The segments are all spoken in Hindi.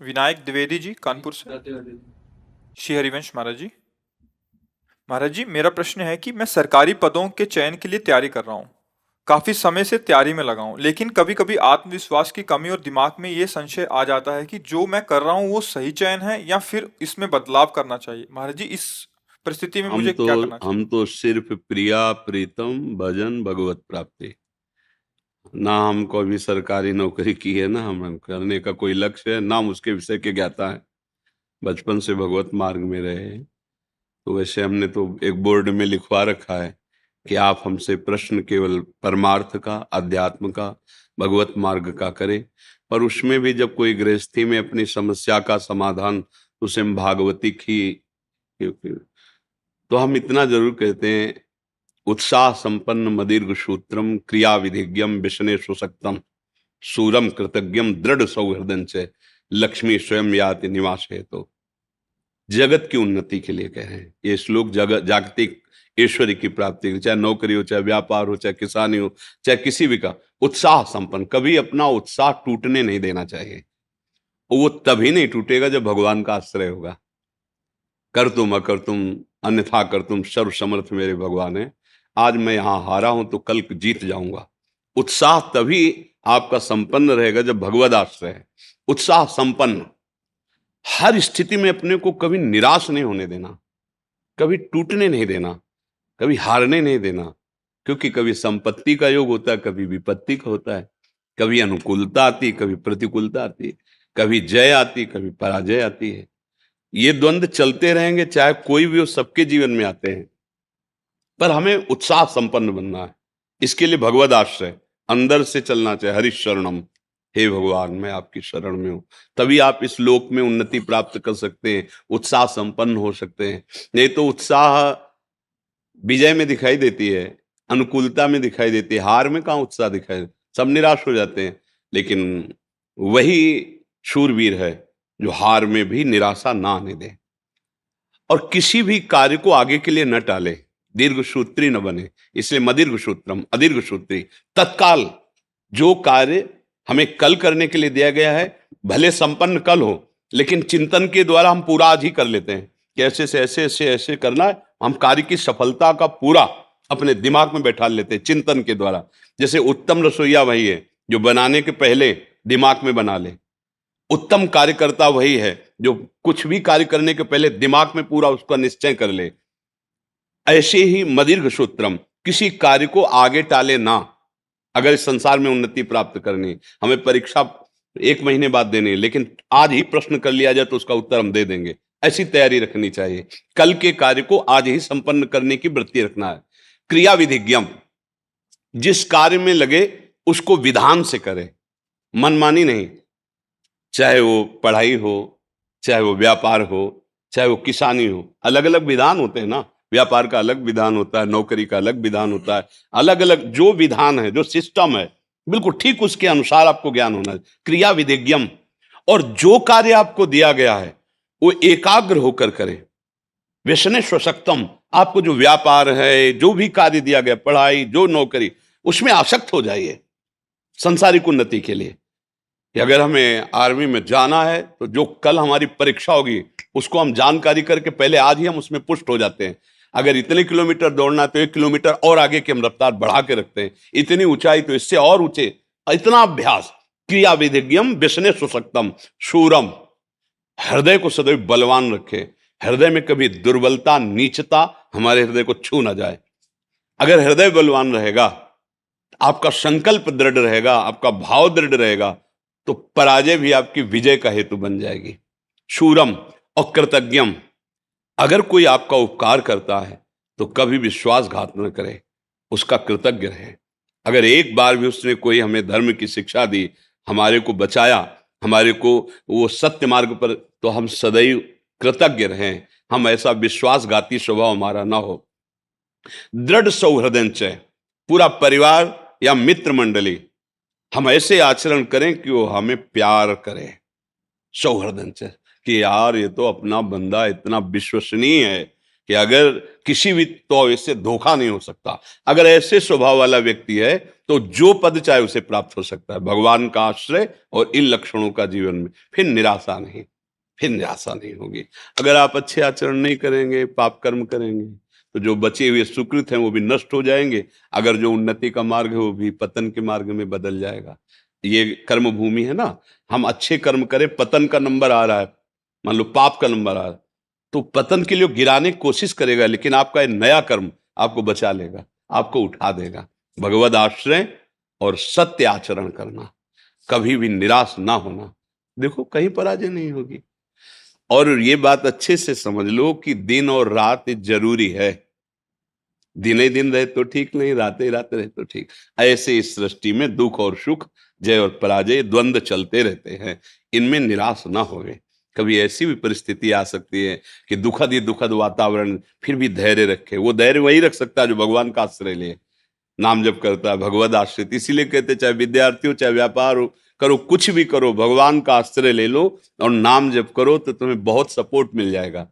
विनायक द्विवेदी जी, कानपुर से। श्री हरिवंश महाराज जी। महाराज जी, मेरा प्रश्न है कि मैं सरकारी पदों के चयन के लिए तैयारी कर रहा हूँ। काफी समय से तैयारी में लगा हूँ, लेकिन कभी कभी आत्मविश्वास की कमी और दिमाग में ये संशय आ जाता है कि जो मैं कर रहा हूँ वो सही चयन है या फिर इसमें बदलाव करना चाहिए। महाराज जी, इस परिस्थिति में हम मुझे तो क्या करना चाहिए? हम तो सिर्फ प्रिया प्रीतम भजन भगवत प्राप्ति। ना हमको अभी सरकारी नौकरी की है, ना हम करने का कोई लक्ष्य है, ना हम उसके विषय के ज्ञाता है। बचपन से भगवत मार्ग में रहे हैं। तो वैसे हमने तो एक बोर्ड में लिखवा रखा है कि आप हमसे प्रश्न केवल परमार्थ का, अध्यात्म का, भगवत मार्ग का करें। पर उसमें भी जब कोई गृहस्थी में अपनी समस्या का समाधान, उसे हम भागवती की, तो हम इतना जरूर कहते हैं, उत्साह संपन्न मदीर्घ सूत्रम क्रिया विधिज्ञम विष्णे सुसक्तम सूरम कृतज्ञम दृढ़ सौहृदय से लक्ष्मी स्वयं याति निवास है। तो जगत की उन्नति के लिए कह रहे हैं ये श्लोक। जगत जागतिक ईश्वरी की प्राप्ति के लिए, चाहे नौकरी हो, चाहे व्यापार हो, चाहे किसानी हो, चाहे किसी भी का उत्साह संपन्न, कभी अपना उत्साह टूटने नहीं देना चाहिए। वो तभी नहीं टूटेगा जब भगवान का आश्रय होगा। कर तुम अकर तुम अन्यथा कर तुम सर्व समर्थ मेरे भगवान है। आज मैं यहां हारा हूं तो कल जीत जाऊंगा। उत्साह तभी आपका संपन्न रहेगा जब भगवद आश्रय है। उत्साह संपन्न, हर स्थिति में अपने को कभी निराश नहीं होने देना, कभी टूटने नहीं देना, कभी हारने नहीं देना। क्योंकि कभी संपत्ति का योग होता है, कभी विपत्ति का होता है, कभी अनुकूलता आती, कभी प्रतिकूलता आती, कभी जय आती, कभी पराजय आती है। ये द्वंद्व चलते रहेंगे, चाहे कोई भी हो, सबके जीवन में आते हैं। पर हमें उत्साह संपन्न बनना है। इसके लिए भगवद आश्रय अंदर से चलना चाहिए। हरि शरणम, हे भगवान मैं आपकी शरण में हूं। तभी आप इस लोक में उन्नति प्राप्त कर सकते हैं, उत्साह संपन्न हो सकते हैं। नहीं तो उत्साह विजय में दिखाई देती है, अनुकूलता में दिखाई देती है, हार में कहाँ उत्साह दिखाई, सब निराश हो जाते हैं। लेकिन वही शूरवीर है जो हार में भी निराशा ना आने दे और किसी भी कार्य को आगे के लिए न टाले, दीर्घ सूत्री न बने। इसलिए मदीर्घ सूत्रम अदीर्घ सूत्री, तत्काल जो कार्य हमें कल करने के लिए दिया गया है, भले संपन्न कल हो, लेकिन चिंतन के द्वारा हम पूरा आज ही कर लेते हैं कि ऐसे से ऐसे ऐसे ऐसे करना है। हम कार्य की सफलता का पूरा अपने दिमाग में बैठा लेते हैं चिंतन के द्वारा। जैसे उत्तम रसोईया वही है जो बनाने के पहले दिमाग में बना ले। उत्तम कार्यकर्ता वही है जो कुछ भी कार्य करने के पहले दिमाग में पूरा उसका निश्चय कर ले। ऐसे ही मदीर्घ सूत्रम, किसी कार्य को आगे टाले ना। अगर इस संसार में उन्नति प्राप्त करनी, हमें परीक्षा 1 महीने बाद देनी है, लेकिन आज ही प्रश्न कर लिया जाए तो उसका उत्तर हम दे देंगे, ऐसी तैयारी रखनी चाहिए। कल के कार्य को आज ही संपन्न करने की वृत्ति रखना है। क्रिया विधिज्ञम, जिस कार्य में लगे उसको विधान से करे, मनमानी नहीं। चाहे वो पढ़ाई हो, चाहे वो व्यापार हो, चाहे वो किसानी हो, अलग अलग विधान होते हैं ना। व्यापार का अलग विधान होता है, नौकरी का अलग विधान होता है। अलग अलग जो विधान है, जो सिस्टम है, बिल्कुल ठीक उसके अनुसार आपको ज्ञान होना है। क्रिया विधिज्ञम, और जो कार्य आपको दिया गया है वो एकाग्र होकर करें। व्यसने स्वशक्तम, आपको जो व्यापार है, जो भी कार्य दिया गया, पढ़ाई, जो नौकरी, उसमें आसक्त हो जाइए संसारिक उन्नति के लिए। कि अगर हमें आर्मी में जाना है तो जो कल हमारी परीक्षा होगी उसको हम जानकारी करके पहले आज ही हम उसमें पुष्ट हो जाते हैं। अगर इतने किलोमीटर दौड़ना है तो 1 किलोमीटर और आगे की हम रफ्तार बढ़ा के रखते हैं। इतनी ऊंचाई तो इससे और ऊंचे, इतना अभ्यास। क्रिया विधिज्ञम व्यसने सुसक्तम शूरम, हृदय को सदैव बलवान रखे। हृदय में कभी दुर्बलता, नीचता हमारे हृदय को छू ना जाए। अगर हृदय बलवान रहेगा, आपका संकल्प दृढ़ रहेगा, आपका भाव दृढ़ रहेगा, तो पराजय भी आपकी विजय का हेतु बन जाएगी। शूरम और कृतज्ञम, अगर कोई आपका उपकार करता है तो कभी विश्वासघात न करे, उसका कृतज्ञ रहे। अगर एक बार भी उसने कोई हमें धर्म की शिक्षा दी, हमारे को बचाया, हमारे को वो सत्य मार्ग पर, तो हम सदैव कृतज्ञ रहें। हम ऐसा विश्वासघाती स्वभाव हमारा ना हो। दृढ़ सौहृदय, पूरा परिवार या मित्र मंडली, हम ऐसे आचरण करें कि वो हमें प्यार करे। सौहृदय से कि यार ये तो अपना बंदा इतना विश्वसनीय है, कि अगर किसी भी तो इससे धोखा नहीं हो सकता। अगर ऐसे स्वभाव वाला व्यक्ति है तो जो पद चाहे उसे प्राप्त हो सकता है, भगवान का आश्रय और इन लक्षणों का जीवन में, फिर निराशा नहीं, फिर निराशा नहीं होगी। अगर आप अच्छे आचरण नहीं करेंगे, पाप कर्म करेंगे, तो जो बचे हुए सुकृत हैं वो भी नष्ट हो जाएंगे। अगर जो उन्नति का मार्ग है वो भी पतन के मार्ग में बदल जाएगा। ये कर्म भूमि है ना, हम अच्छे कर्म करें, पतन का नंबर आ रहा है, मान लो पाप का नंबर आ रहा है, तो पतन के लिए गिराने की कोशिश करेगा, लेकिन आपका ये नया कर्म आपको बचा लेगा, आपको उठा देगा। भगवद आश्रय और सत्य आचरण करना, कभी भी निराश ना होना, देखो कहीं पराजय नहीं होगी। और ये बात अच्छे से समझ लो कि दिन और रात जरूरी है। दिन ही दिन रहे तो ठीक नहीं, रात ही रात रहे तो ठीक। ऐसे इस सृष्टि में दुख और सुख, जय और पराजय, द्वंद्व चलते रहते हैं, इनमें निराश ना होवे। कभी ऐसी भी परिस्थिति आ सकती है कि दुखद ही दुखद वातावरण, फिर भी धैर्य रखे। वो धैर्य वही रख सकता है जो भगवान का आश्रय ले, नाम जप करता है, भगवद आश्रित। इसीलिए कहते चाहे विद्यार्थी हो, चाहे व्यापार हो, करो कुछ भी करो, भगवान का आश्रय ले लो और नाम जप करो, तो तुम्हें बहुत सपोर्ट मिल जाएगा,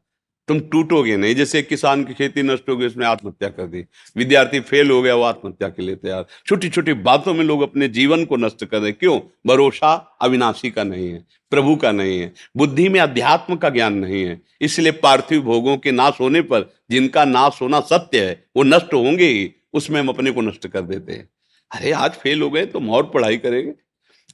तुम टूटोगे नहीं। जैसे एक किसान की खेती नष्ट हो गई, उसने आत्महत्या कर दी, विद्यार्थी फेल हो गया, वो आत्महत्या के लिए तैयार। छोटी छोटी बातों में लोग अपने जीवन को नष्ट कर रहे, क्यों? भरोसा अविनाशी का नहीं है, प्रभु का नहीं है, बुद्धि में अध्यात्म का ज्ञान नहीं है। इसलिए पार्थिव भोगों के नाश होने पर, जिनका नाश होना सत्य है, वो नष्ट होंगे ही, उसमें हम अपने को नष्ट कर देते हैं। अरे आज फेल हो गए तो हम और पढ़ाई करेंगे,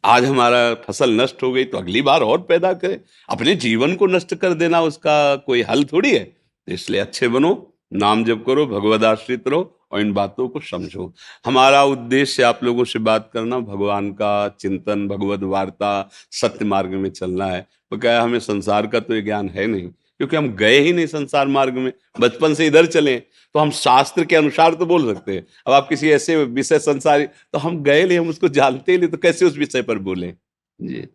आज हमारा फसल नष्ट हो गई तो अगली बार और पैदा करें। अपने जीवन को नष्ट कर देना उसका कोई हल थोड़ी है। तो इसलिए अच्छे बनो, नाम जप करो, भगवद आश्रित रहो और इन बातों को समझो। हमारा उद्देश्य आप लोगों से बात करना, भगवान का चिंतन, भगवद वार्ता, सत्य मार्ग में चलना है। तो क्या है, हमें संसार का तो ये ज्ञान है नहीं, क्योंकि हम गए ही नहीं संसार मार्ग में, बचपन से इधर चले। तो हम शास्त्र के अनुसार तो बोल सकते हैं। अब आप किसी ऐसे विषय संसारी, तो हम गए नहीं, हम उसको जानते ही नहीं, तो कैसे उस विषय पर बोले जी।